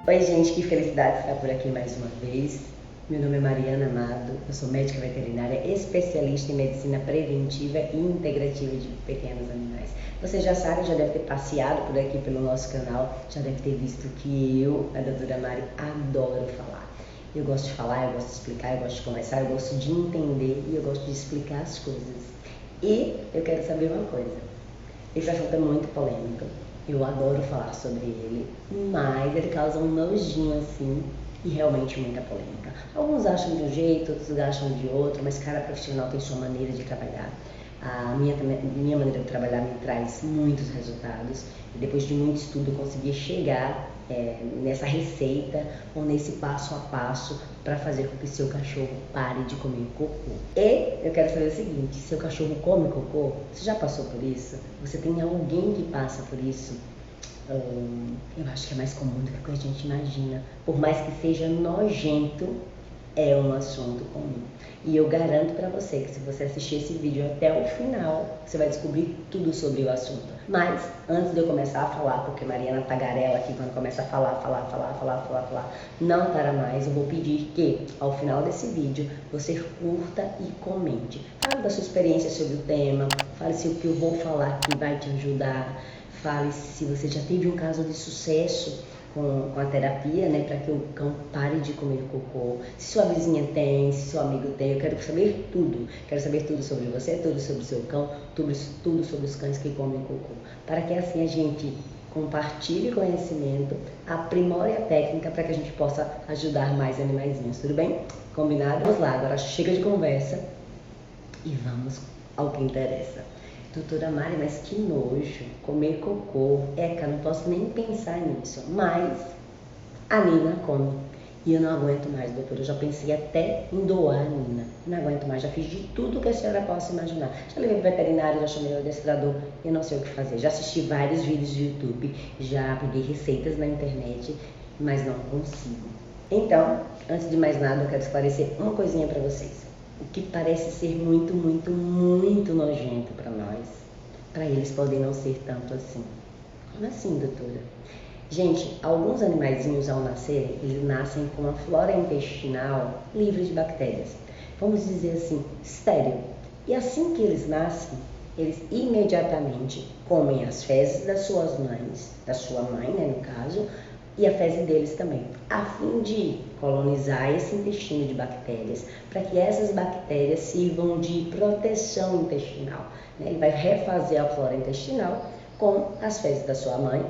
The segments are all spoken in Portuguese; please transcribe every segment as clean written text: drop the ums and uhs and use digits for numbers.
Oi gente, que felicidade estar por aqui mais uma vez. Meu nome é Mariana Amado, eu sou médica veterinária especialista em medicina preventiva e integrativa de pequenos animais. Você já sabe, já deve ter passeado por aqui pelo nosso canal, já deve ter visto que eu, a doutora Mari, adoro falar. Eu gosto de falar, eu gosto de explicar, eu gosto de conversar, eu gosto de entender e eu gosto de explicar as coisas. E eu quero saber uma coisa, esse assunto é muito polêmico. Eu adoro falar sobre ele, mas ele causa um nojinho assim e realmente muita polêmica. Alguns acham de um jeito, outros acham de outro, mas cada profissional tem sua maneira de trabalhar. A minha maneira de trabalhar me traz muitos resultados e depois de muito estudo eu consegui chegar nessa receita ou nesse passo a passo para fazer com que seu cachorro pare de comer cocô. E eu quero saber o seguinte, seu cachorro come cocô? Você já passou por isso? Você tem alguém que passa por isso? Eu acho que é mais comum do que a gente imagina. Por mais que seja nojento, é um assunto comum. E eu garanto para você que se você assistir esse vídeo até o final, você vai descobrir tudo sobre o assunto. Mas, antes de eu começar a falar, porque Mariana tagarela aqui quando começa a falar, não para mais, eu vou pedir que, ao final desse vídeo, você curta e comente. Fale da sua experiência sobre o tema, fale se o que eu vou falar aqui vai te ajudar, fale se você já teve um caso de sucesso com a terapia, né, para que o cão pare de comer cocô, se sua vizinha tem, se seu amigo tem, eu quero saber tudo. Quero saber tudo sobre você, tudo sobre o seu cão, tudo sobre os cães que comem cocô, para que assim a gente compartilhe conhecimento, aprimore a técnica para que a gente possa ajudar mais animaizinhos, tudo bem? Combinado? Vamos lá, agora chega de conversa e vamos ao que interessa. Doutora Mari, mas que nojo, comer cocô. Cara, não posso nem pensar nisso. Mas a Nina come. E eu não aguento mais, doutora. Eu já pensei até em doar a Nina. Não aguento mais, já fiz de tudo que a senhora possa imaginar. Já levei pro veterinário, já chamei o adestrador, eu não sei o que fazer. Já assisti vários vídeos do YouTube, já peguei receitas na internet, mas não consigo. Então, antes de mais nada, eu quero esclarecer uma coisinha para vocês. O que parece ser muito nojento para nós, para eles podem não ser tanto assim. Como assim, doutora? Gente, alguns animaizinhos ao nascerem, eles nascem com a flora intestinal livre de bactérias. Vamos dizer assim, estéril. E assim que eles nascem, eles imediatamente comem as fezes das suas mães, da sua mãe, né, no caso, e a fezes deles também, a fim de colonizar esse intestino de bactérias, para que essas bactérias sirvam de proteção intestinal. Ele vai refazer a flora intestinal com as fezes da sua mãe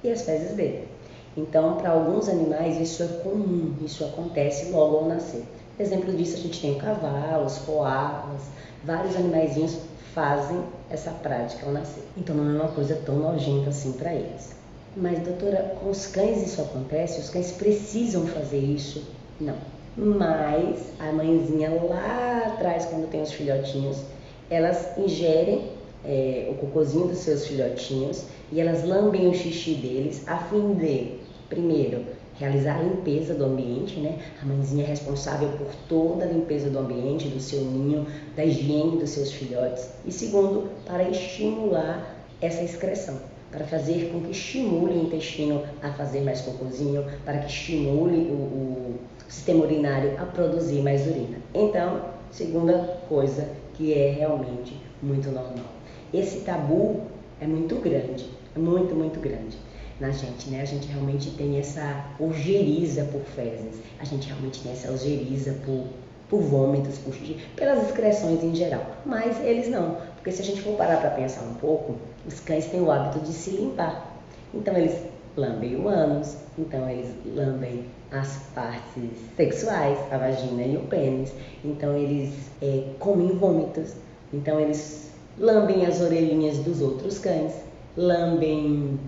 e as fezes dele. Então, para alguns animais isso é comum, isso acontece logo ao nascer. Exemplo disso a gente tem cavalos, coalas, vários animaizinhos fazem essa prática ao nascer. Então não é uma coisa tão nojenta assim para eles. Mas, doutora, com os cães isso acontece? Os cães precisam fazer isso? Não. Mas a mãezinha lá atrás, quando tem os filhotinhos, elas ingerem o cocôzinho dos seus filhotinhos e elas lambem o xixi deles a fim de, primeiro, realizar a limpeza do ambiente, né? A mãezinha é responsável por toda a limpeza do ambiente, do seu ninho, da higiene dos seus filhotes. E segundo, para estimular essa excreção, para fazer com que estimule o intestino a fazer mais cocôzinho, para que estimule o sistema urinário a produzir mais urina. Então, segunda coisa que é realmente muito normal. Esse tabu é muito grande, muito grande na gente, né? A gente realmente tem essa ojeriza por fezes, a gente realmente tem essa ojeriza por vômitos, por xixi, pelas excreções em geral, mas eles não, porque se a gente for parar para pensar um pouco, os cães têm o hábito de se limpar, então eles lambem o ânus, então eles lambem as partes sexuais, a vagina e o pênis, então eles comem vômitos, então eles lambem as orelhinhas dos outros cães, lambem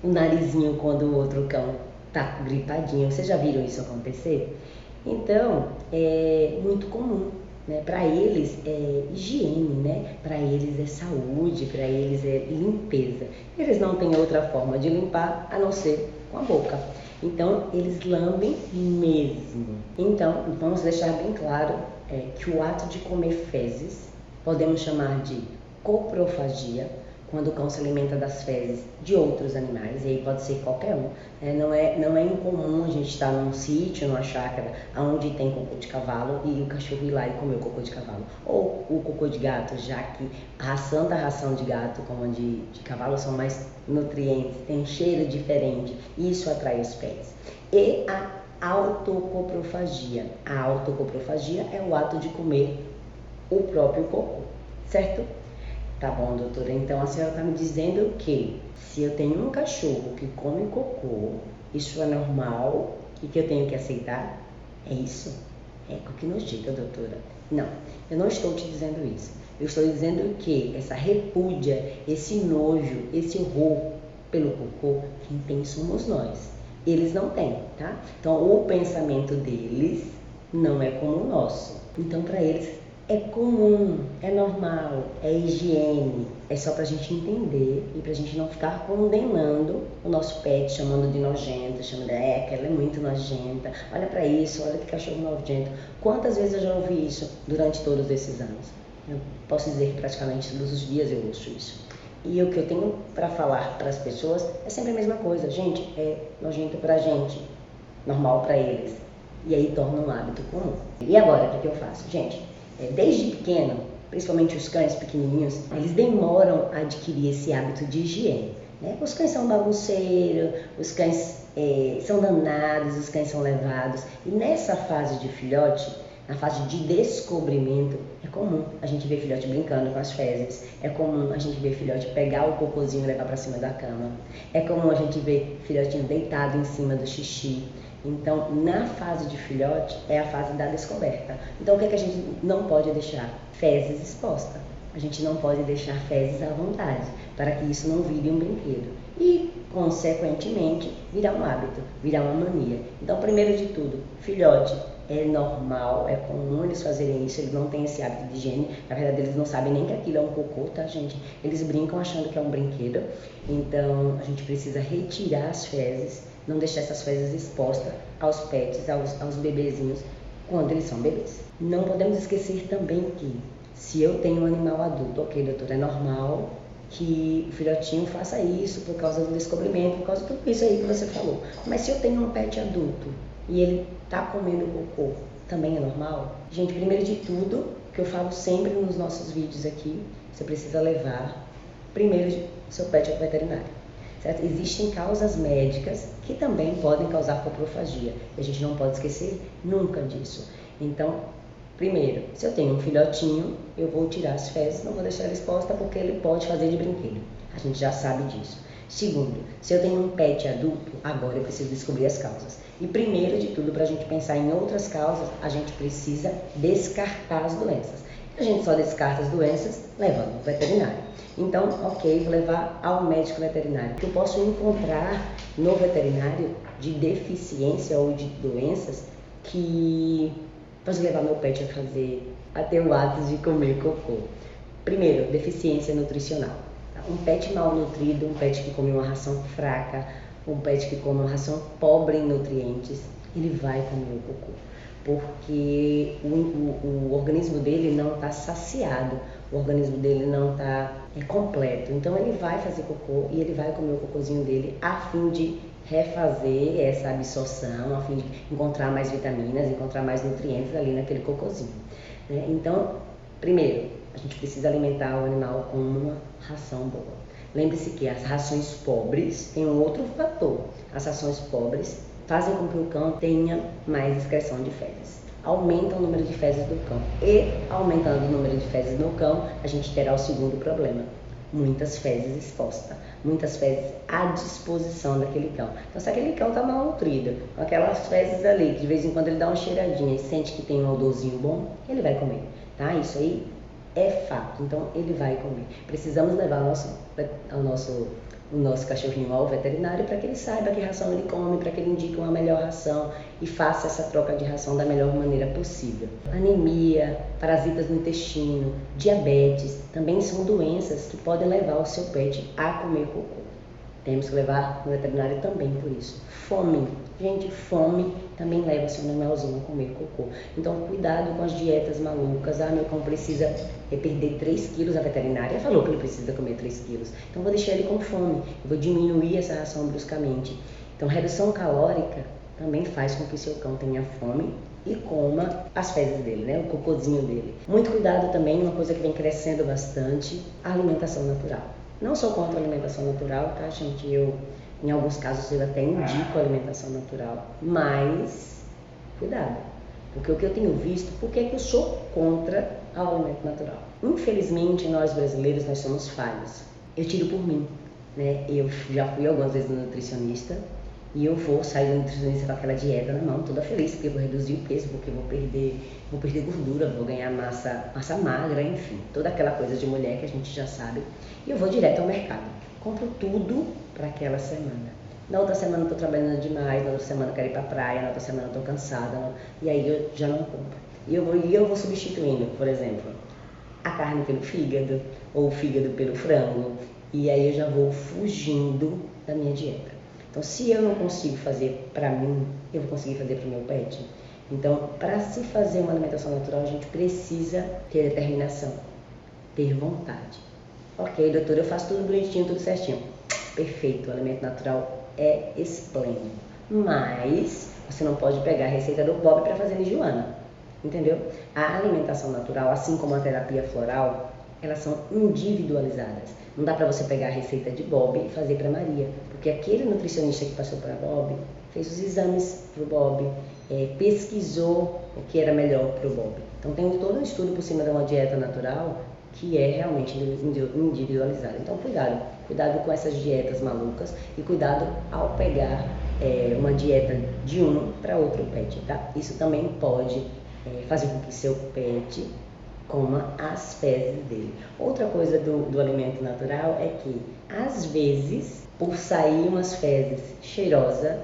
o narizinho quando o outro cão tá gripadinho. Vocês já viram isso acontecer? Então, é muito comum, né? Para eles é higiene, né? Para eles é saúde, para eles é limpeza. Eles não têm outra forma de limpar a não ser com a boca. Então, eles lambem mesmo. Então, vamos deixar bem claro que o ato de comer fezes podemos chamar de coprofagia quando o cão se alimenta das fezes de outros animais, e aí pode ser qualquer um. Não é incomum a gente estar num sítio, numa chácara, onde tem cocô de cavalo e o cachorro ir lá e comer o cocô de cavalo. Ou o cocô de gato, já que a ração de gato como a de cavalo são mais nutrientes, tem um cheiro diferente, e isso atrai os pets. E a autocoprofagia. A autocoprofagia é o ato de comer o próprio cocô, certo? Tá bom, doutora. Então a senhora está me dizendo que se eu tenho um cachorro que come cocô, isso é normal e que eu tenho que aceitar? É isso? Que nos diga, doutora. Não, eu não estou te dizendo isso. Eu estou dizendo que essa repúdia, esse nojo, esse horror pelo cocô, quem tem somos nós. Eles não têm, tá? Então o pensamento deles não é como o nosso. Então para eles é comum, é normal, é higiene. É só pra gente entender e pra gente não ficar condenando o nosso pet, chamando de nojento, chamando de aquela é muito nojenta, olha pra isso, olha que cachorro nojento. Quantas vezes eu já ouvi isso durante todos esses anos? Eu posso dizer que praticamente todos os dias eu ouço isso. E o que eu tenho pra falar para as pessoas é sempre a mesma coisa. Gente, é nojento pra gente, normal pra eles. E aí torna um hábito comum. E agora, o que eu faço? Gente, desde pequeno, principalmente os cães pequenininhos, eles demoram a adquirir esse hábito de higiene. Né? Os cães são bagunceiros, os cães são danados, os cães são levados. E nessa fase de filhote, na fase de descobrimento, é comum a gente ver filhote brincando com as fezes, é comum a gente ver filhote pegar o cocôzinho e levar para cima da cama, é comum a gente ver filhotinho deitado em cima do xixi. Então, na fase de filhote, é a fase da descoberta. Então, o que é que a gente não pode deixar? Fezes expostas. A gente não pode deixar fezes à vontade, para que isso não vire um brinquedo. E, consequentemente, virar um hábito, virar uma mania. Então, primeiro de tudo, filhote, é normal, é comum eles fazerem isso, eles não têm esse hábito de higiene. Na verdade, eles não sabem nem que aquilo é um cocô, tá, gente? Eles brincam achando que é um brinquedo. Então, a gente precisa retirar as fezes, não deixar essas fezes expostas aos pets, aos bebezinhos, quando eles são bebês. Não podemos esquecer também que, se eu tenho um animal adulto, ok, doutor, é normal que o filhotinho faça isso por causa do descobrimento, por causa de tudo isso aí que você falou. Mas se eu tenho um pet adulto e ele tá comendo cocô, também é normal? Gente, primeiro de tudo, que eu falo sempre nos nossos vídeos aqui, você precisa levar primeiro seu pet ao veterinário. Certo? Existem causas médicas que também podem causar coprofagia. E a gente não pode esquecer nunca disso. Então, primeiro, se eu tenho um filhotinho, eu vou tirar as fezes, não vou deixar ela exposta porque ele pode fazer de brinquedo. A gente já sabe disso. Segundo, se eu tenho um pet adulto, agora eu preciso descobrir as causas. E primeiro de tudo, para a gente pensar em outras causas, a gente precisa descartar as doenças. A gente só descarta as doenças levando ao veterinário. Então, ok, vou levar ao médico veterinário. O que eu posso encontrar no veterinário de deficiência ou de doenças que posso levar meu pet a ter o ato de comer cocô. Primeiro, deficiência nutricional. Um pet mal nutrido, um pet que come uma ração fraca, um pet que come uma ração pobre em nutrientes, ele vai comer o cocô. Porque o organismo dele não está saciado, o organismo dele não está completo. Então ele vai fazer cocô e ele vai comer o cocôzinho dele a fim de refazer essa absorção, a fim de encontrar mais vitaminas, encontrar mais nutrientes ali naquele cocôzinho. Né? Então, primeiro, a gente precisa alimentar o animal com uma ração boa. Lembre-se que as rações pobres têm um outro fator. As rações pobres fazem com que o cão tenha mais excreção de fezes. Aumenta o número de fezes do cão. E, aumentando o número de fezes no cão, a gente terá o segundo problema. Muitas fezes expostas. Muitas fezes à disposição daquele cão. Então, se aquele cão está mal nutrido, com aquelas fezes ali, que de vez em quando ele dá uma cheiradinha e sente que tem um odorzinho bom, ele vai comer. Tá? Isso aí é fato. Então, ele vai comer. Precisamos levar o nosso cachorrinho ao veterinário para que ele saiba que ração ele come, para que ele indique uma melhor ração e faça essa troca de ração da melhor maneira possível. Anemia, parasitas no intestino, diabetes, também são doenças que podem levar o seu pet a comer cocô. Temos que levar no veterinário também por isso. Fome. Gente, fome também leva seu animalzinho a comer cocô. Então, cuidado com as dietas malucas. Ah, meu cão precisa perder 3 quilos. A veterinária falou que ele precisa comer 3 quilos. Então, vou deixar ele com fome. Eu vou diminuir essa ração bruscamente. Então, redução calórica também faz com que seu cão tenha fome e coma as fezes dele, né? O cocôzinho dele. Muito cuidado também, uma coisa que vem crescendo bastante, a alimentação natural. Não sou contra a alimentação natural, tá, gente? Em alguns casos, eu até indico a alimentação natural, mas cuidado. Porque o que eu tenho visto, por que eu sou contra o alimento natural? Infelizmente, nós brasileiros, nós somos falhos. Eu tiro por mim, né? Eu já fui algumas vezes no nutricionista e eu vou sair do nutricionista com aquela dieta na mão, toda feliz, porque eu vou reduzir o peso, porque eu vou perder gordura, vou ganhar massa magra, enfim, toda aquela coisa de mulher que a gente já sabe. E eu vou direto ao mercado, compro tudo para aquela semana. Na outra semana eu tô trabalhando demais, na outra semana eu quero ir pra praia, na outra semana eu tô cansada, e aí eu já não compro. E eu vou substituindo, por exemplo, a carne pelo fígado, ou o fígado pelo frango, e aí eu já vou fugindo da minha dieta. Então, se eu não consigo fazer para mim, eu vou conseguir fazer para o meu pet. Então, para se fazer uma alimentação natural, a gente precisa ter determinação, ter vontade. Ok, doutor, eu faço tudo bonitinho, tudo certinho. Perfeito, o alimento natural é esplêndido. Mas você não pode pegar a receita do Bob para fazer em Joana, entendeu? A alimentação natural, assim como a terapia floral, elas são individualizadas. Não dá para você pegar a receita de Bob e fazer para Maria, porque aquele nutricionista que passou para Bob fez os exames para o Bob, pesquisou o que era melhor para o Bob. Então tem todo um estudo por cima de uma dieta natural que é realmente individualizada. Então cuidado com essas dietas malucas e cuidado ao pegar uma dieta de um para outro pet, tá? Isso também pode fazer com que seu pet coma as fezes dele. Outra coisa do alimento natural é que, às vezes, por sair umas fezes cheirosa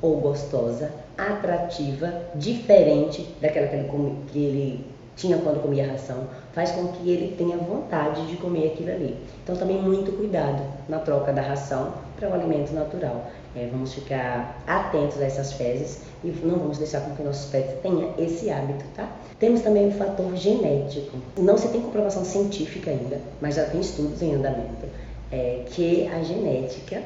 ou gostosa, atrativa, diferente daquela que ele tinha quando comia a ração, faz com que ele tenha vontade de comer aquilo ali. Então também muito cuidado na troca da ração para o alimento natural. Vamos ficar atentos a essas fezes e não vamos deixar com que nossos pets tenham esse hábito, tá? Temos também o fator genético. Não se tem comprovação científica ainda, mas já tem estudos em andamento, que a genética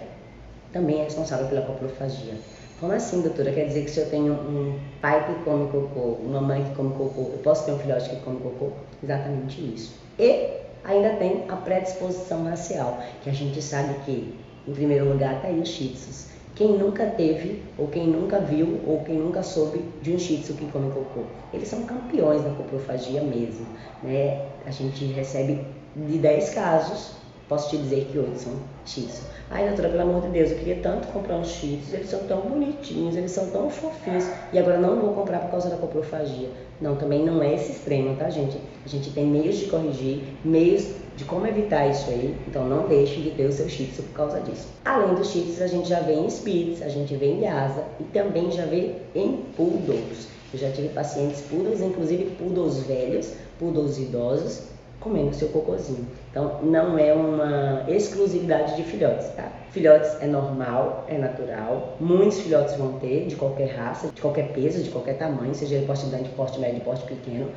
também é responsável pela coprofagia. Como assim, doutora? Quer dizer que se eu tenho um pai que come cocô, uma mãe que come cocô, eu posso ter um filhote que come cocô? Exatamente isso. E ainda tem a predisposição racial, que a gente sabe que, em primeiro lugar, está aí os shih tzus. Quem nunca teve, ou quem nunca viu, ou quem nunca soube de um shih tzu que come cocô? Eles são campeões da coprofagia mesmo, né? A gente recebe de 10 casos, posso te dizer que 8 são shih tzu. Ai, doutora, pelo amor de Deus, eu queria tanto comprar um shih tzu, eles são tão bonitinhos, eles são tão fofinhos, e agora não vou comprar por causa da coprofagia. Não, também não é esse extremo, tá, gente? A gente tem meios de corrigir, meios de como evitar isso aí, então não deixe de ter o seu shih tzu por causa disso. Além dos shih tzus, a gente já vê em spitz, a gente vê em lhasa e também já vê em poodles. Eu já tive pacientes poodles, inclusive poodles velhos, poodles idosos, comendo seu cocôzinho. Então não é uma exclusividade de filhotes, tá? Filhotes é normal, é natural, muitos filhotes vão ter, de qualquer raça, de qualquer peso, de qualquer tamanho, seja ele porte grande, porte médio, porte pequeno,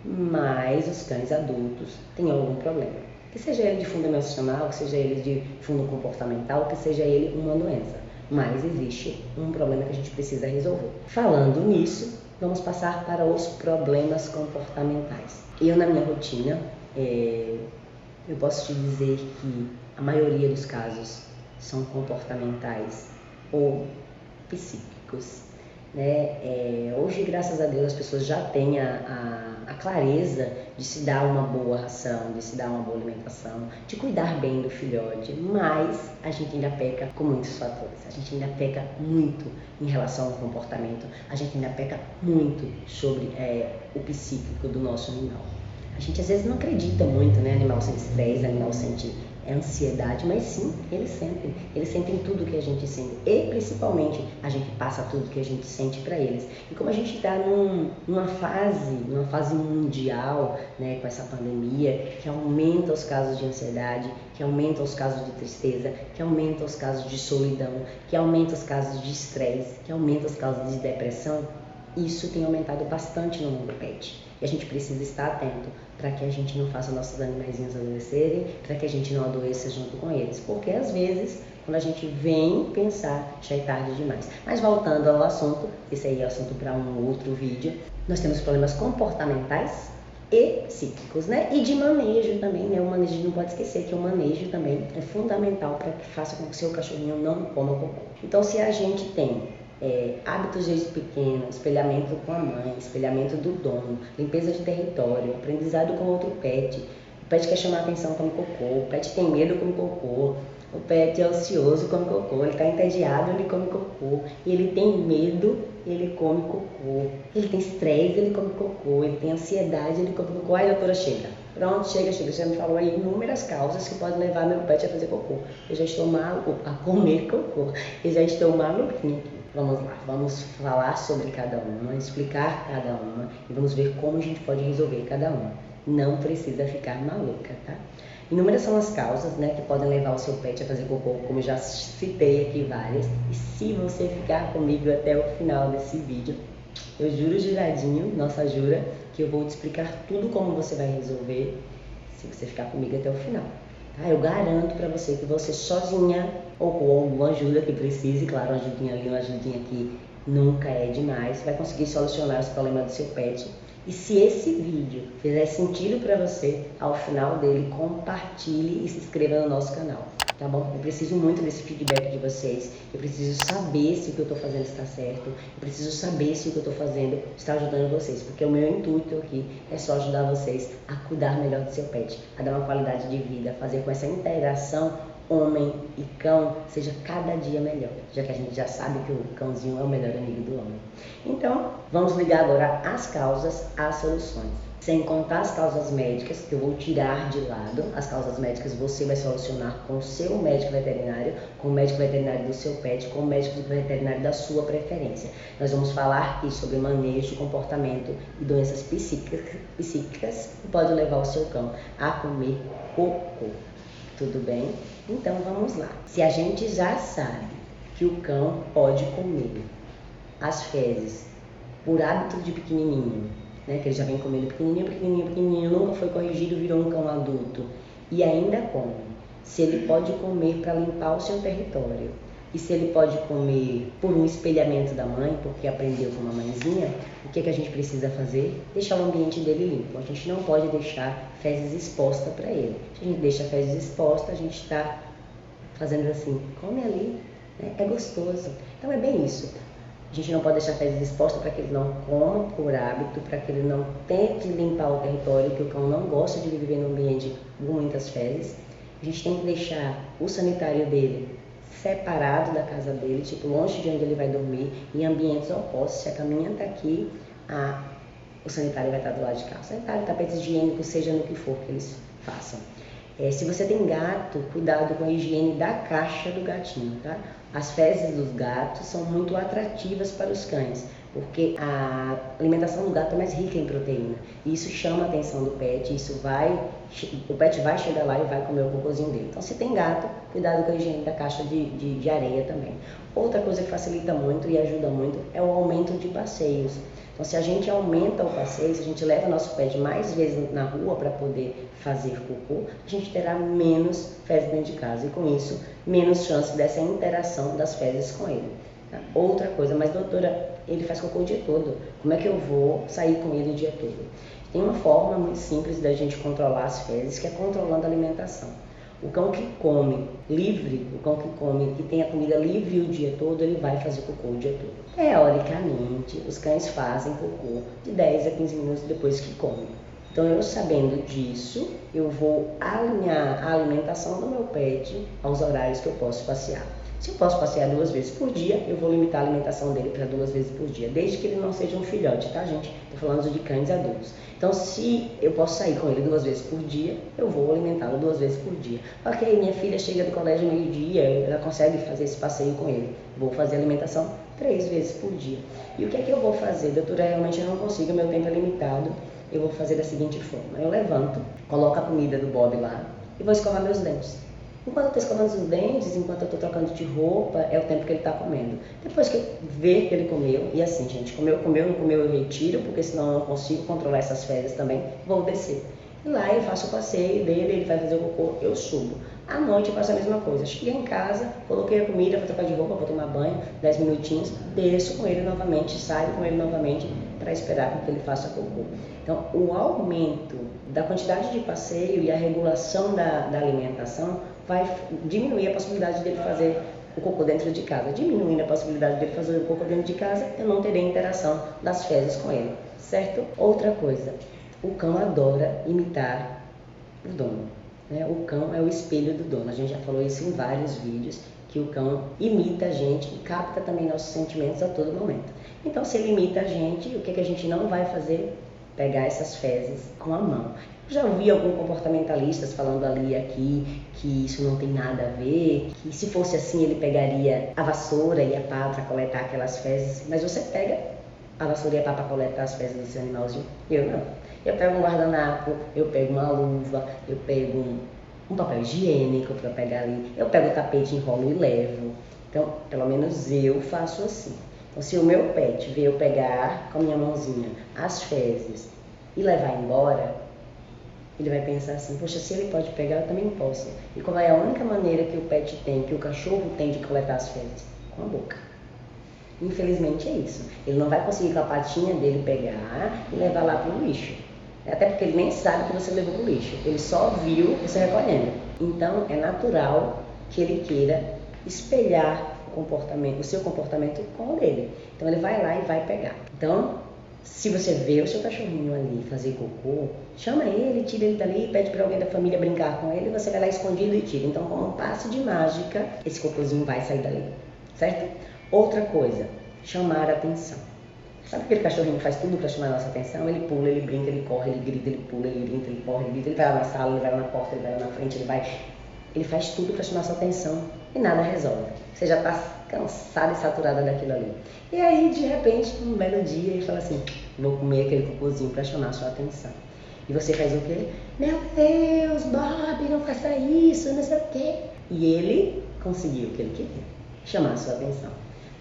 mas os cães adultos têm algum problema. Que seja ele de fundo emocional, que seja ele de fundo comportamental, que seja ele uma doença. Mas existe um problema que a gente precisa resolver. Falando nisso, vamos passar para os problemas comportamentais. Eu, na minha rotina, eu posso te dizer que a maioria dos casos são comportamentais ou psíquicos. Né? Hoje, graças a Deus, as pessoas já têm a clareza de se dar uma boa ração, de se dar uma boa alimentação, de cuidar bem do filhote, mas a gente ainda peca com muitos fatores. A gente ainda peca muito em relação ao comportamento, a gente ainda peca muito sobre o psíquico do nosso animal. A gente às vezes não acredita muito, né? Animal sente estresse, animal sente é ansiedade, mas sim, eles sentem tudo que a gente sente e principalmente a gente passa tudo que a gente sente para eles. E como a gente está numa fase mundial, né, com essa pandemia, que aumenta os casos de ansiedade, que aumenta os casos de tristeza, que aumenta os casos de solidão, que aumenta os casos de estresse, que aumenta os casos de depressão, isso tem aumentado bastante no mundo pet. E a gente precisa estar atento para que a gente não faça nossos animaizinhos adoecerem, para que a gente não adoeça junto com eles. Porque às vezes, quando a gente vem pensar, já é tarde demais. Mas voltando ao assunto, esse aí é assunto para um outro vídeo, nós temos problemas comportamentais e psíquicos, né? E de manejo também, né? O manejo, não pode esquecer que o manejo também é fundamental para que faça com que o seu cachorrinho não coma cocô. Então, se a gente tem hábitos desde pequeno, espelhamento com a mãe, espelhamento do dono, limpeza de território, aprendizado com outro pet, o pet quer chamar atenção, come cocô, o pet tem medo, come cocô, o pet é ocioso, come cocô, ele está entediado, ele come cocô, ele tem medo, ele come cocô, ele tem estresse, ele come cocô, ele tem ansiedade, ele come cocô. Ai, doutora, chega. Pronto, chega. Você me falou aí inúmeras causas que podem levar meu pet a fazer cocô. Eu já estou maluco a comer cocô. Eu já estou maluquinha aqui. Vamos lá, vamos falar sobre cada uma, explicar cada uma e vamos ver como a gente pode resolver cada uma. Não precisa ficar maluca, tá? Inúmeras são as causas, né, que podem levar o seu pet a fazer cocô, como eu já citei aqui várias. E se você ficar comigo até o final desse vídeo, eu juro juradinho, nossa jura, que eu vou te explicar tudo como você vai resolver se você ficar comigo até o final. Tá? Eu garanto pra você que você sozinha ou com alguma ajuda que precise, claro, uma ajudinha ali, uma ajudinha aqui, nunca é demais, vai conseguir solucionar os problemas do seu pet. E se esse vídeo fizer sentido para você, ao final dele, compartilhe e se inscreva no nosso canal, tá bom? Eu preciso muito desse feedback de vocês, eu preciso saber se o que eu estou fazendo está certo, eu preciso saber se o que eu estou fazendo está ajudando vocês, porque o meu intuito aqui é só ajudar vocês a cuidar melhor do seu pet, a dar uma qualidade de vida, a fazer com essa interação homem e cão seja cada dia melhor, já que a gente já sabe que o cãozinho é o melhor amigo do homem. Então, vamos ligar agora as causas às soluções. Sem contar as causas médicas, que eu vou tirar de lado. As causas médicas você vai solucionar com o seu médico veterinário, com o médico veterinário do seu pet, com o médico veterinário da sua preferência. Nós vamos falar aqui sobre manejo, comportamento e doenças psíquicas que podem levar o seu cão a comer cocô. Tudo bem? Então vamos lá. Se a gente já sabe que o cão pode comer as fezes por hábito de pequenininho, né, que ele já vem comendo pequenininho, nunca foi corrigido, virou um cão adulto e ainda come. Se ele pode comer para limpar o seu território e se ele pode comer por um espelhamento da mãe, porque aprendeu com uma mãezinha, o que a gente precisa fazer? Deixar o ambiente dele limpo. A gente não pode deixar fezes expostas para ele. Se a gente deixa fezes expostas, a gente está fazendo assim, come ali, né? É gostoso. Então é bem isso. A gente não pode deixar fezes expostas para que ele não coma por hábito, para que ele não tente limpar o território, que o cão não gosta de viver num ambiente com muitas fezes. A gente tem que deixar o sanitário dele separado da casa dele, tipo longe de onde ele vai dormir, em ambientes opostos. Se a caminha está aqui, o sanitário vai estar do lado de cá. O sanitário, tapetes higiênicos, seja no que for que eles façam. Se você tem gato, cuidado com a higiene da caixa do gatinho, tá? As fezes dos gatos são muito atrativas para os cães, porque a alimentação do gato é mais rica em proteína. E isso chama a atenção do pet, o pet vai chegar lá e vai comer o cocôzinho dele. Então, se tem gato, cuidado com a higiene da caixa de areia também. Outra coisa que facilita muito e ajuda muito é o aumento de passeios. Então, se a gente aumenta o passeio, se a gente leva nosso pet mais vezes na rua para poder fazer cocô, a gente terá menos fezes dentro de casa e, com isso, menos chance dessa interação das fezes com ele. Tá? Outra coisa, mas doutora, ele faz cocô o dia todo, como é que eu vou sair com ele o dia todo? Tem uma forma muito simples da gente controlar as fezes, que é controlando a alimentação. O cão que come livre, o cão que come, que tem a comida livre o dia todo, ele vai fazer cocô o dia todo. Teoricamente, os cães fazem cocô de 10 a 15 minutos depois que comem. Então, eu sabendo disso, eu vou alinhar a alimentação do meu pet aos horários que eu posso passear. Se eu posso passear 2 vezes por dia, eu vou limitar a alimentação dele para 2 vezes por dia, desde que ele não seja um filhote, tá, gente? Estou falando de cães adultos. Então, se eu posso sair com ele 2 vezes por dia, eu vou alimentá-lo 2 vezes por dia. Ok, minha filha chega do colégio meio-dia, ela consegue fazer esse passeio com ele. Vou fazer alimentação 3 vezes por dia. E o que é que eu vou fazer? Doutora, realmente eu não consigo, meu tempo é limitado. Eu vou fazer da seguinte forma: eu levanto, coloco a comida do Bob lá e vou escovar meus dentes. Enquanto eu estou escovando os dentes, enquanto eu estou trocando de roupa, é o tempo que ele está comendo. Depois que eu ver que ele comeu, e assim, gente, comeu, não comeu, eu retiro, porque senão eu não consigo controlar essas fezes também, vou descer. E lá eu faço o passeio dele, ele vai fazer o cocô, eu subo. À noite eu faço a mesma coisa. Cheguei em casa, coloquei a comida, vou trocar de roupa, vou tomar banho, 10 minutinhos, desço com ele novamente, saio com ele novamente para esperar com que ele faça cocô. Então, o aumento da quantidade de passeio e a regulação da alimentação vai diminuir a possibilidade dele fazer o cocô dentro de casa. Diminuindo a possibilidade dele fazer o cocô dentro de casa, eu não terei interação das fezes com ele, certo? Outra coisa, o cão adora imitar o dono. O cão é o espelho do dono. A gente já falou isso em vários vídeos, que o cão imita a gente e capta também nossos sentimentos a todo momento. Então, se ele imita a gente, o que a gente não vai fazer? Pegar essas fezes com a mão. Eu já ouvi alguns comportamentalistas falando ali e aqui que isso não tem nada a ver, que se fosse assim ele pegaria a vassoura e a pá para coletar aquelas fezes, mas você pega a vassoura e a pá para coletar as fezes do seu animalzinho? Eu não. Eu pego um guardanapo, eu pego uma luva, eu pego um papel higiênico para pegar ali, eu pego o tapete, enrolo e levo. Então, pelo menos eu faço assim. Então, se o meu pet ver eu pegar com a minha mãozinha as fezes e levar embora, ele vai pensar assim: poxa, se ele pode pegar, eu também posso. E qual é a única maneira que o pet tem, que o cachorro tem de coletar as fezes? Com a boca. Infelizmente é isso. Ele não vai conseguir com a patinha dele pegar e levar lá para o lixo. Até porque ele nem sabe que você levou para o lixo. Ele só viu você recolhendo. Então, é natural que ele queira espelhar o seu comportamento com o dele. Então, ele vai lá e vai pegar. Então, se você vê o seu cachorrinho ali fazer cocô, chama ele, tira ele dali, pede para alguém da família brincar com ele, você vai lá escondido e tira. Então, como um passe de mágica, esse cocôzinho vai sair dali, certo? Outra coisa, chamar a atenção. Sabe aquele cachorrinho que faz tudo para chamar a nossa atenção? Ele pula, ele brinca, ele corre, ele grita, ele pula, ele grita, ele corre, ele grita, ele vai lá na sala, ele vai lá na porta, ele vai lá na frente, ele faz tudo para chamar a sua atenção e nada resolve. Você já está cansada e saturada daquilo ali. E aí, de repente, um belo dia, ele fala assim: vou comer aquele cocôzinho para chamar a sua atenção. E você faz o quê? Meu Deus, Bob, não faça isso, não sei o quê. E ele conseguiu o que ele queria, chamar a sua atenção.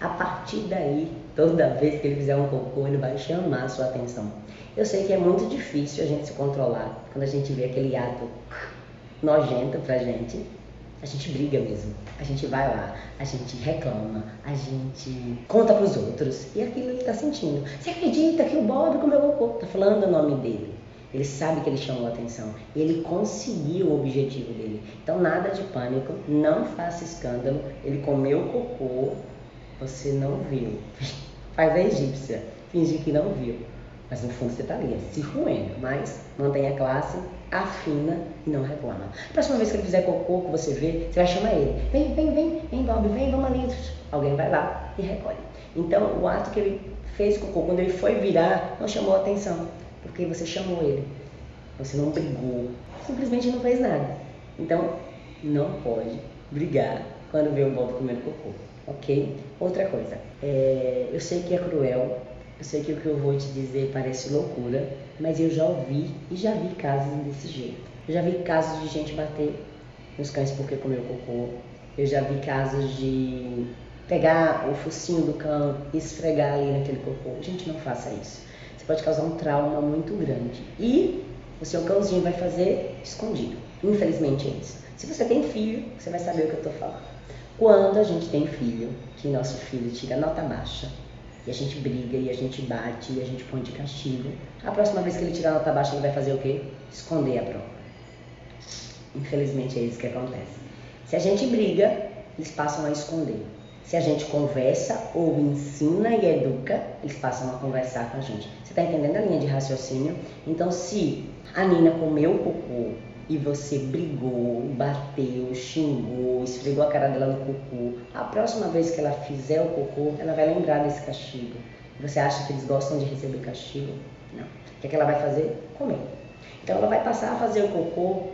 A partir daí, toda vez que ele fizer um cocô, ele vai chamar a sua atenção. Eu sei que é muito difícil a gente se controlar quando a gente vê aquele ato nojento pra gente. A gente briga mesmo, a gente vai lá, a gente reclama, a gente conta pros outros, e aquilo ele tá sentindo. Você acredita que o Bob comeu cocô? Tá falando o nome dele. Ele sabe que ele chamou a atenção, ele conseguiu o objetivo dele. Então nada de pânico, não faça escândalo, ele comeu cocô, você não viu. Faz a egípcia, fingir que não viu. Mas no fundo você está ali, se roendo. Mas mantenha a classe, afina e não reclama. Próxima vez que ele fizer cocô, que você vê, você vai chamar ele. Vem, Bob, vem, vamos ali. Alguém vai lá e recolhe. Então, o ato que ele fez cocô, quando ele foi virar, não chamou a atenção. Porque você chamou ele. Você não brigou. Simplesmente não fez nada. Então, não pode brigar quando vê o Bob comendo cocô. Ok? Outra coisa. Eu sei que é cruel. Eu sei que o que eu vou te dizer parece loucura, mas eu já ouvi e já vi casos desse jeito. Eu já vi casos de gente bater nos cães porque comeu cocô. Eu já vi casos de pegar o focinho do cão e esfregar ali naquele cocô. Gente, não faça isso. Você pode causar um trauma muito grande. E o seu cãozinho vai fazer escondido. Infelizmente é isso. Se você tem filho, você vai saber o que eu estou falando. Quando a gente tem filho, que nosso filho tira nota baixa, e a gente briga, e a gente bate, e a gente põe de castigo, a próxima vez que ele tirar nota baixa, ele vai fazer o quê? Esconder a prova. Infelizmente é isso que acontece. Se a gente briga, eles passam a esconder. Se a gente conversa ou ensina e educa, eles passam a conversar com a gente. Você está entendendo a linha de raciocínio? Então, se a Nina comeu cocô e você brigou, bateu, xingou, esfregou a cara dela no cocô, a próxima vez que ela fizer o cocô, ela vai lembrar desse castigo. Você acha que eles gostam de receber castigo? Não. O que é que ela vai fazer? Comer. Então ela vai passar a fazer o cocô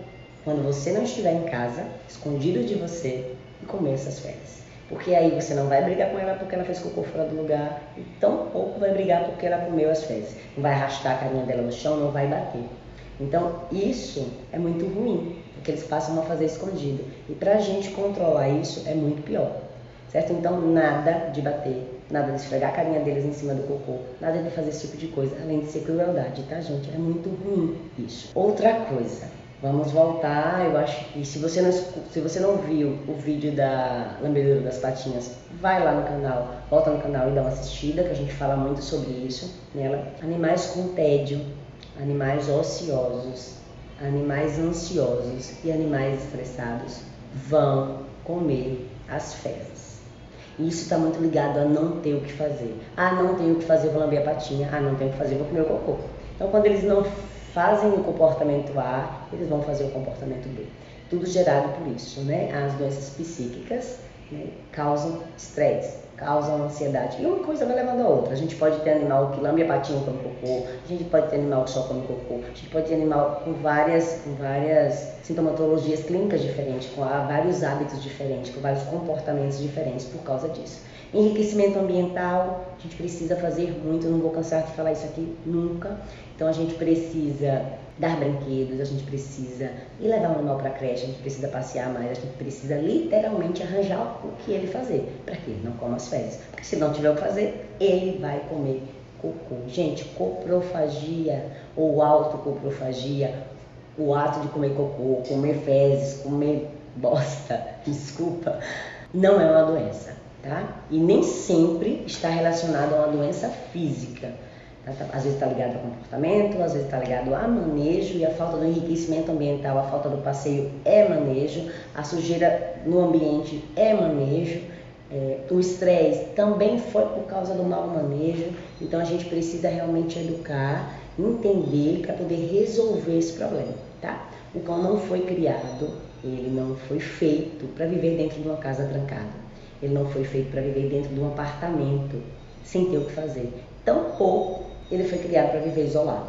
quando você não estiver em casa, escondido de você, e comer essas fezes. Porque aí você não vai brigar com ela porque ela fez cocô fora do lugar, e tampouco vai brigar porque ela comeu as fezes. Não vai arrastar a carinha dela no chão, não vai bater. Então isso é muito ruim, porque eles passam a fazer escondido. E pra gente controlar isso é muito pior, certo? Então nada de bater, nada de esfregar a carinha deles em cima do cocô, nada de fazer esse tipo de coisa, além de ser crueldade, tá, gente? É muito ruim isso. Outra coisa, vamos voltar, eu acho que se você não viu o vídeo da lambedura das patinhas, vai lá no canal, volta no canal e dá uma assistida, que a gente fala muito sobre isso nela. Animais com tédio, animais ociosos, animais ansiosos e animais estressados vão comer as fezes. E isso está muito ligado a não ter o que fazer. Ah, não tenho o que fazer, vou lamber a patinha. Ah, não tenho o que fazer, vou comer o cocô. Então, quando eles não fazem o comportamento A, eles vão fazer o comportamento B. Tudo gerado por isso, né? As doenças psíquicas, né, causam estresse, causam ansiedade. E uma coisa vai levando a outra. A gente pode ter animal que lambe a patinha e come cocô, a gente pode ter animal que só come cocô, a gente pode ter animal com várias sintomatologias clínicas diferentes, com vários hábitos diferentes, com vários comportamentos diferentes por causa disso. Enriquecimento ambiental, a gente precisa fazer muito, não vou cansar de falar isso aqui nunca. Então a gente precisa dar brinquedos, a gente precisa ir levar o animal para a creche, a gente precisa passear mais, a gente precisa literalmente arranjar o que ele fazer, para que ele não coma as fezes. Porque se não tiver o que fazer, ele vai comer cocô. Gente, coprofagia ou autocoprofagia, o ato de comer cocô, comer fezes, comer bosta, desculpa, não é uma doença, tá? E nem sempre está relacionado a uma doença física. Às vezes está ligado ao comportamento, às vezes está ligado a manejo, e a falta do enriquecimento ambiental, a falta do passeio é manejo, a sujeira no ambiente é manejo, o estresse também foi por causa do mau manejo. Então a gente precisa realmente educar, entender para poder resolver esse problema, tá? O cão não foi criado, ele não foi feito para viver dentro de uma casa trancada, ele não foi feito para viver dentro de um apartamento sem ter o que fazer, tampouco ele foi criado para viver isolado.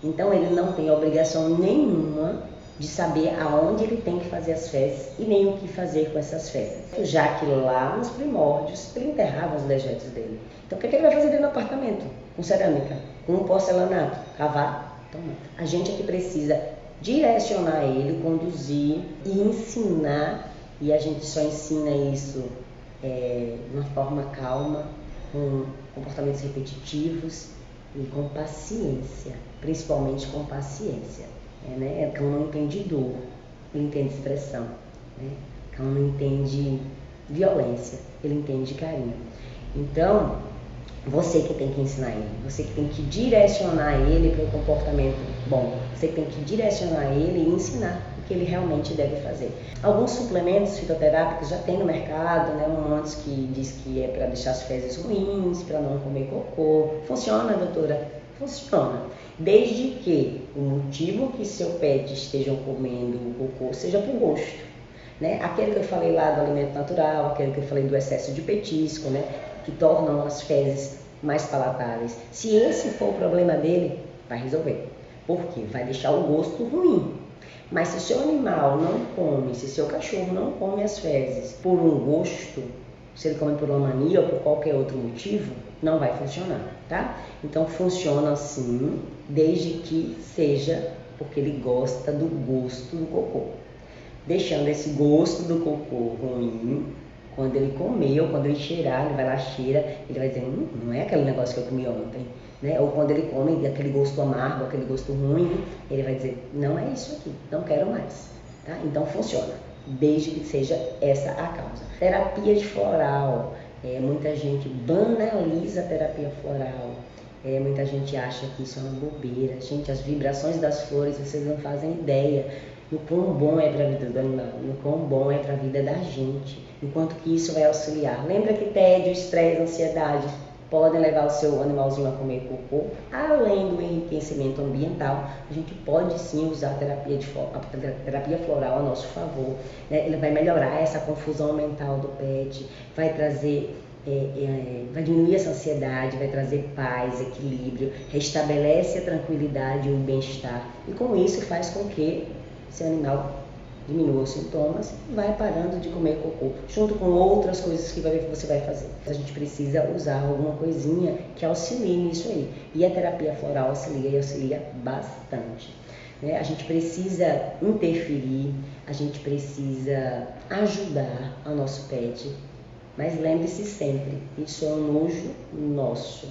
Então ele não tem obrigação nenhuma de saber aonde ele tem que fazer as fezes e nem o que fazer com essas fezes. Já que lá nos primórdios ele enterrava os dejetos dele. Então o que ele vai fazer dentro do apartamento? Com cerâmica, com porcelanato, cavar? Então a gente aqui precisa direcionar ele, conduzir e ensinar, e a gente só ensina isso de uma forma calma, com comportamentos repetitivos, e com paciência, principalmente com paciência. O cão não entende dor, ele entende expressão. O cão não entende violência, ele entende carinho. Então, você que tem que ensinar ele, você que tem que direcionar ele para um comportamento bom, você que tem que direcionar ele e ensinar o que ele realmente deve fazer. Alguns suplementos fitoterápicos já tem no mercado, um monte que diz que é para deixar as fezes ruins, para não comer cocô. Funciona, doutora? Funciona. Desde que o motivo que seu pet esteja comendo o cocô seja por gosto. Aquele que eu falei lá do alimento natural, aquele que eu falei do excesso de petisco, que tornam as fezes mais palatáveis. Se esse for o problema dele, vai resolver. Por quê? Vai deixar o gosto ruim. Mas se seu animal não come, se seu cachorro não come as fezes por um gosto, se ele come por uma mania ou por qualquer outro motivo, não vai funcionar, tá? Então funciona assim, desde que seja porque ele gosta do gosto do cocô. Deixando esse gosto do cocô ruim, quando ele comer ou quando ele cheirar, ele vai lá, cheira, ele vai dizer, não é aquele negócio que eu comi ontem. Ou quando ele come aquele gosto amargo, aquele gosto ruim, ele vai dizer, não é isso aqui, não quero mais. Tá? Então funciona, desde que seja essa a causa. Terapia de floral, muita gente banaliza a terapia floral, muita gente acha que isso é uma bobeira. Gente, as vibrações das flores, vocês não fazem ideia do quão bom é para a vida do animal, do quão bom é para a vida da gente, enquanto que isso vai auxiliar. Lembra que tédio, estresse, ansiedade podem levar o seu animalzinho a comer cocô. Além do enriquecimento ambiental, a gente pode sim usar a terapia floral a nosso favor, né? Ele vai melhorar essa confusão mental do pet, vai trazer vai diminuir essa ansiedade, vai trazer paz, equilíbrio, restabelece a tranquilidade e o bem-estar, e com isso faz com que seu animal diminua os sintomas e vai parando de comer cocô, junto com outras coisas que você vai fazer. A gente precisa usar alguma coisinha que auxilie nisso aí, e a terapia floral auxilia e auxilia bastante. A gente precisa interferir, a gente precisa ajudar o nosso pet, mas lembre-se sempre, isso é um nojo nosso,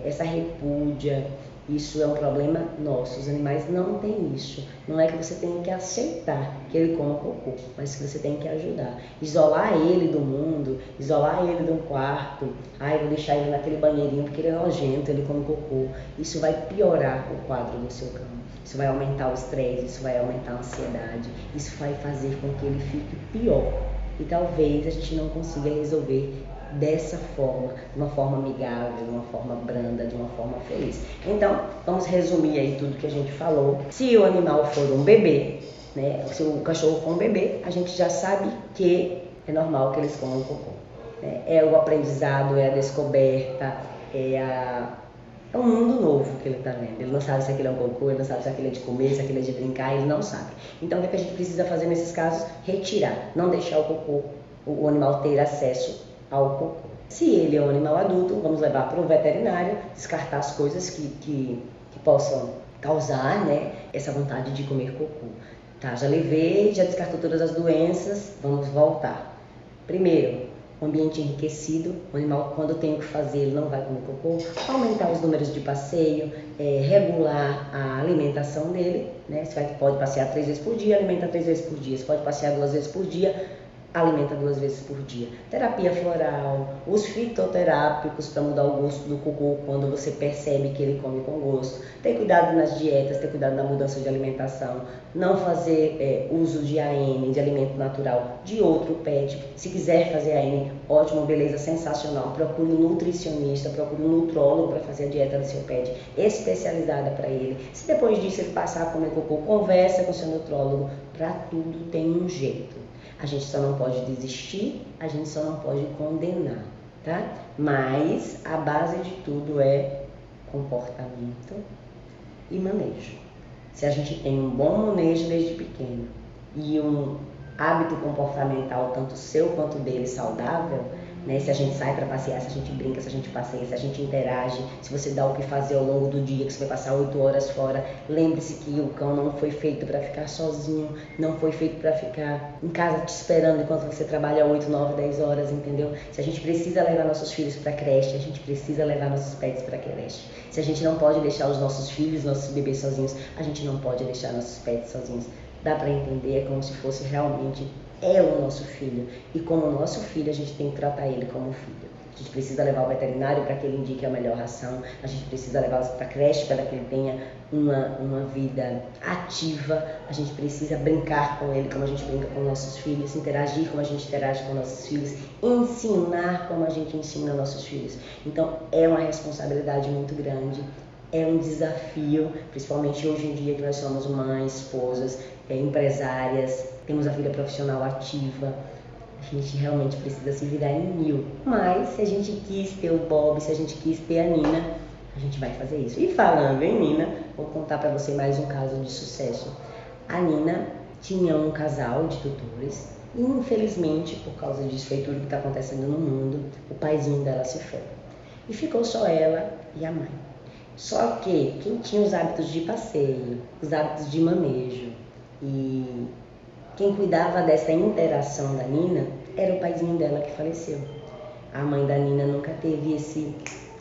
essa repúdia, isso é um problema nosso. Os animais não têm isso. Não é que você tem que aceitar que ele coma cocô, mas que você tem que ajudar. Isolar ele do mundo, isolar ele de um quarto. Eu vou deixar ele naquele banheirinho porque ele é nojento, ele come cocô. Isso vai piorar o quadro do seu cão. Isso vai aumentar o estresse, isso vai aumentar a ansiedade. Isso vai fazer com que ele fique pior. E talvez a gente não consiga resolver dessa forma, de uma forma amigável, de uma forma branda, de uma forma feliz. Então, vamos resumir aí tudo que a gente falou. Se o animal for um bebê, né, se o cachorro for um bebê, a gente já sabe que é normal que eles comam cocô. É o aprendizado, é a descoberta, é um mundo novo que ele está vendo. Ele não sabe se aquilo é um cocô, ele não sabe se aquilo é de comer, se aquilo é de brincar, ele não sabe. Então, o que a gente precisa fazer nesses casos? Retirar, não deixar o cocô, o animal ter acesso ao cocô. Se ele é um animal adulto, vamos levar para um veterinário, descartar as coisas que possam causar, né, essa vontade de comer cocô. Tá, já levei, já descartou todas as doenças, vamos voltar. Primeiro, um ambiente enriquecido, o animal, quando tem o que fazer, ele não vai comer cocô. Aumentar os números de passeio, regular a alimentação dele, né? Você pode passear 3 vezes por dia, alimenta 3 vezes por dia. Você pode passear 2 vezes por dia, alimenta 2 vezes por dia. Terapia floral, os fitoterápicos para mudar o gosto do cocô quando você percebe que ele come com gosto. Ter cuidado nas dietas, ter cuidado na mudança de alimentação. Não fazer uso de AN, de alimento natural, de outro pet. Se quiser fazer AN, ótimo, beleza, sensacional. Procure um nutricionista, procure um nutrólogo para fazer a dieta do seu pet, especializada para ele. Se depois disso ele passar a comer cocô, conversa com o seu nutrólogo. Para tudo tem um jeito. A gente só não pode desistir, a gente só não pode condenar, tá? Mas a base de tudo é comportamento e manejo. Se a gente tem um bom manejo desde pequeno e um hábito comportamental, tanto seu quanto dele, saudável, né? Se a gente sai para passear, se a gente brinca, se a gente passeia, se a gente interage, se você dá o que fazer ao longo do dia, que você vai passar 8 horas fora, lembre-se que o cão não foi feito para ficar sozinho, não foi feito para ficar em casa te esperando enquanto você trabalha 8, 9, 10 horas, entendeu? Se a gente precisa levar nossos filhos para creche, a gente precisa levar nossos pets para creche. Se a gente não pode deixar os nossos filhos, nossos bebês sozinhos, a gente não pode deixar nossos pets sozinhos. Dá para entender, é como se fosse realmente o nosso filho, e como nosso filho a gente tem que tratar ele como filho. A gente precisa levar ao veterinário para que ele indique a melhor ração, a gente precisa levar para a creche para que ele tenha uma vida ativa, a gente precisa brincar com ele como a gente brinca com nossos filhos, interagir como a gente interage com nossos filhos, ensinar como a gente ensina nossos filhos. Então é uma responsabilidade muito grande, é um desafio, principalmente hoje em dia que nós somos mães, esposas, empresárias, temos a vida profissional ativa, a gente realmente precisa se virar em 1000. Mas se a gente quis ter o Bob, se a gente quis ter a Nina, a gente vai fazer isso. E falando em Nina, vou contar para você mais um caso de sucesso. A Nina tinha um casal de tutores e infelizmente, por causa disso e tudo que está acontecendo no mundo, o paizinho dela se foi. E ficou só ela e a mãe. Só que quem tinha os hábitos de passeio, os hábitos de manejo e quem cuidava dessa interação da Nina era o paizinho dela que faleceu. A mãe da Nina nunca teve esse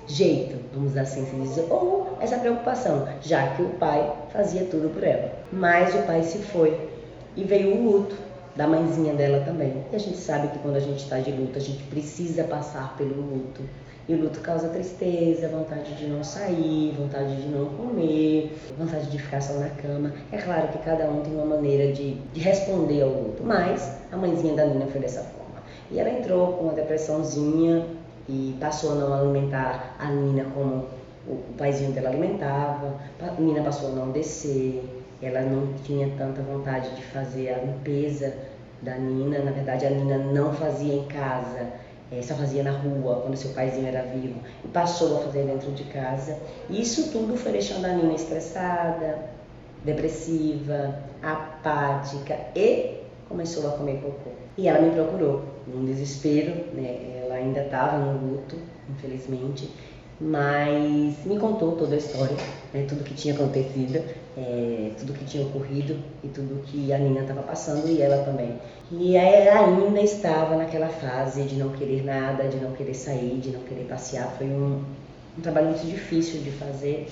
jeito, vamos assim dizer, ou essa preocupação, já que o pai fazia tudo por ela. Mas o pai se foi e veio o luto da mãezinha dela também. E a gente sabe que quando a gente está de luto, a gente precisa passar pelo luto. E o luto causa tristeza, vontade de não sair, vontade de não comer, vontade de ficar só na cama. É claro que cada um tem uma maneira de responder ao luto, mas a mãezinha da Nina foi dessa forma. E ela entrou com uma depressãozinha, e passou a não alimentar a Nina como o paizinho dela alimentava. A Nina passou a não descer, ela não tinha tanta vontade de fazer a limpeza da Nina. Na verdade, a Nina não fazia em casa, só fazia na rua, quando seu paizinho era vivo, e passou a fazer dentro de casa. E isso tudo foi deixando a Nina estressada, depressiva, apática e começou a comer cocô. E ela me procurou, num desespero, né? Ela ainda estava no luto, infelizmente, mas me contou toda a história, né? Tudo que tinha acontecido, tudo que tinha ocorrido e tudo que a Nina estava passando e ela também. E ela ainda estava naquela fase de não querer nada, de não querer sair, de não querer passear. Foi um trabalho muito difícil de fazer,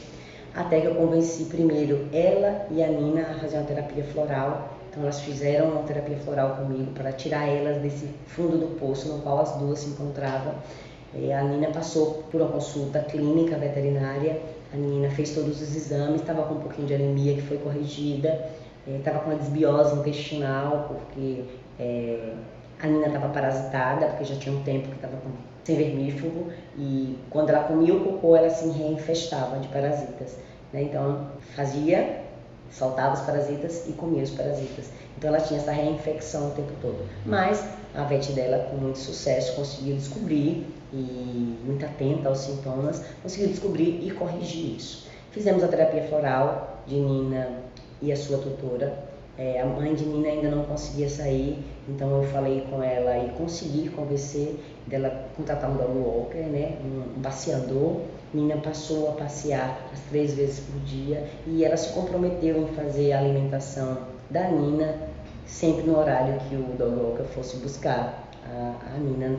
até que eu convenci primeiro ela e a Nina a fazer uma terapia floral. Então elas fizeram uma terapia floral comigo para tirar elas desse fundo do poço no qual as duas se encontravam. A Nina passou por uma consulta clínica veterinária, a Nina fez todos os exames, estava com um pouquinho de anemia que foi corrigida, estava com uma desbiose intestinal, porque a Nina estava parasitada, porque já tinha um tempo que estava sem vermífugo, e quando ela comia o cocô, ela se reinfestava de parasitas, né? Então soltava os parasitas e comia os parasitas. Então ela tinha essa reinfecção o tempo todo. Mas a vet dela, com muito sucesso, conseguiu descobrir, e muito atenta aos sintomas, conseguiu descobrir e corrigir isso. Fizemos a terapia floral de Nina e a sua tutora. A mãe de Nina ainda não conseguia sair, então eu falei com ela e consegui convencer dela contratar um dog walker, né, um passeador. Nina passou a passear as 3 vezes por dia e ela se comprometeu em fazer a alimentação da Nina sempre no horário que o dog walker fosse buscar a Nina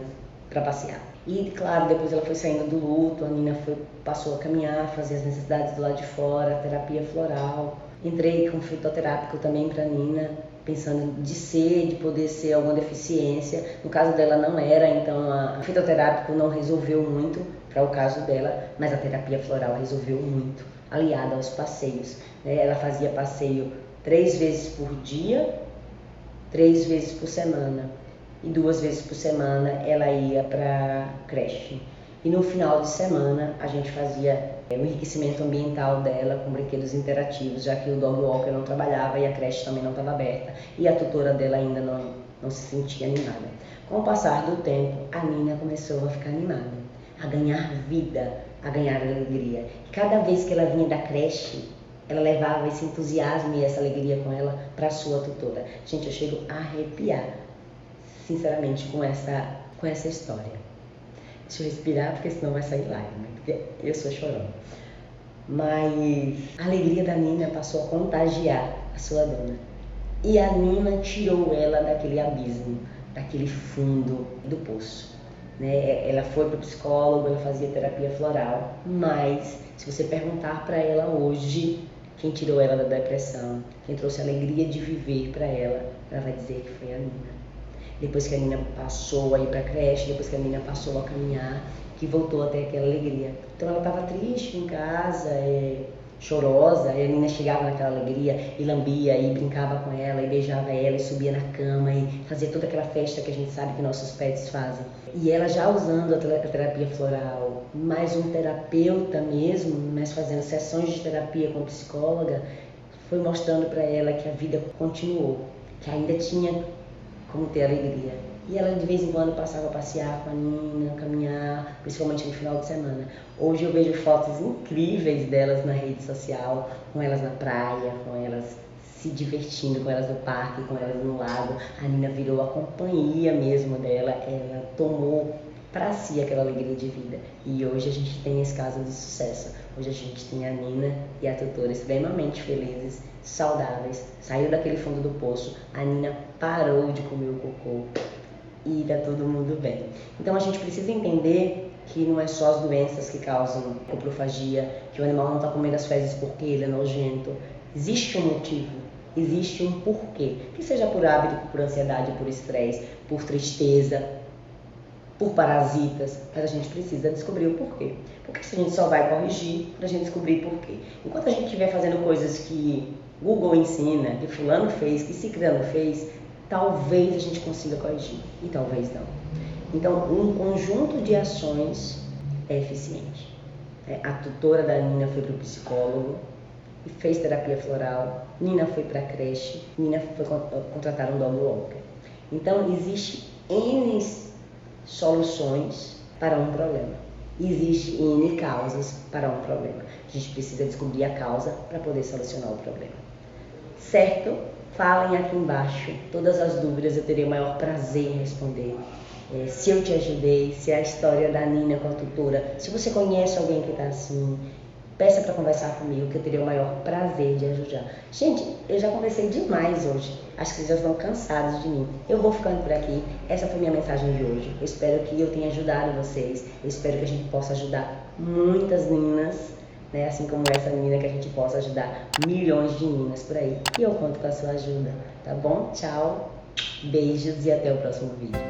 para passear. E claro, depois ela foi saindo do luto, a Nina passou a caminhar, fazer as necessidades do lado de fora, terapia floral. Entrei com fitoterápico também para Nina, pensando de poder ser alguma deficiência. No caso dela não era, então o fitoterápico não resolveu muito para o caso dela, mas a terapia floral resolveu muito, aliada aos passeios, né? Ela fazia passeio 3 vezes por dia, 3 vezes por semana, e 2 vezes por semana ela ia para creche. E no final de semana a gente fazia o enriquecimento ambiental dela com brinquedos interativos, já que o dog walker não trabalhava e a creche também não estava aberta e a tutora dela ainda não se sentia animada. Com o passar do tempo, a Nina começou a ficar animada, a ganhar vida, a ganhar alegria. E cada vez que ela vinha da creche, ela levava esse entusiasmo e essa alegria com ela para a sua tutora. Gente, eu chego a arrepiar, sinceramente, com essa história. Deixa eu respirar, porque senão vai sair lágrima, porque eu sou chorona. Mas a alegria da Nina passou a contagiar a sua dona. E a Nina tirou ela daquele abismo, daquele fundo do poço, né? Ela foi para o psicólogo, ela fazia terapia floral, mas se você perguntar para ela hoje, quem tirou ela da depressão, quem trouxe a alegria de viver para ela vai dizer que foi a Nina. Depois que a Nina passou a ir para a creche, depois que a Nina passou a caminhar, que voltou a ter aquela alegria. Então ela estava triste em casa, chorosa, e a Nina chegava naquela alegria e lambia e brincava com ela e beijava ela e subia na cama e fazia toda aquela festa que a gente sabe que nossos pets fazem. E ela já usando a terapia floral, mais um terapeuta mesmo, mas fazendo sessões de terapia com psicóloga, foi mostrando para ela que a vida continuou, que ainda tinha como ter alegria. E ela de vez em quando passava a passear com a Nina, caminhar, principalmente no final de semana. Hoje eu vejo fotos incríveis delas na rede social, com elas na praia, com elas se divertindo, com elas no parque, com elas no lago. A Nina virou a companhia mesmo dela, ela tomou para si aquela alegria de vida. E hoje a gente tem esse caso de sucesso. Hoje a gente tem a Nina e a tutora extremamente felizes, saudáveis, saiu daquele fundo do poço, a Nina parou de comer o cocô e tá todo mundo bem. Então a gente precisa entender que não é só as doenças que causam coprofagia, que o animal não está comendo as fezes porque ele é nojento. Existe um motivo, existe um porquê, que seja por hábito, por ansiedade, por estresse, por tristeza, por parasitas, mas a gente precisa descobrir o porquê. Porque se a gente só vai corrigir para a gente descobrir porquê. Enquanto a gente estiver fazendo coisas que Google ensina, que fulano fez, que ciclano fez, talvez a gente consiga corrigir e talvez não. Então, um conjunto de ações é eficiente. A tutora da Nina foi para o psicólogo e fez terapia floral, Nina foi para a creche, Nina foi contratar um dog walker. Então, existe N soluções para um problema. Existe N causas para um problema. A gente precisa descobrir a causa para poder solucionar o problema. Certo? Falem aqui embaixo todas as dúvidas, eu terei o maior prazer em responder. Se eu te ajudei, se é a história da Nina com a tutora, se você conhece alguém que está assim, peça para conversar comigo, que eu teria o maior prazer de ajudar. Gente, eu já conversei demais hoje. Acho que vocês já estão cansados de mim. Eu vou ficando por aqui. Essa foi minha mensagem de hoje. Eu espero que eu tenha ajudado vocês. Eu espero que a gente possa ajudar muitas Ninas, né? Assim como essa menina, que a gente possa ajudar milhões de Ninas por aí. E eu conto com a sua ajuda, tá bom? Tchau, beijos e até o próximo vídeo.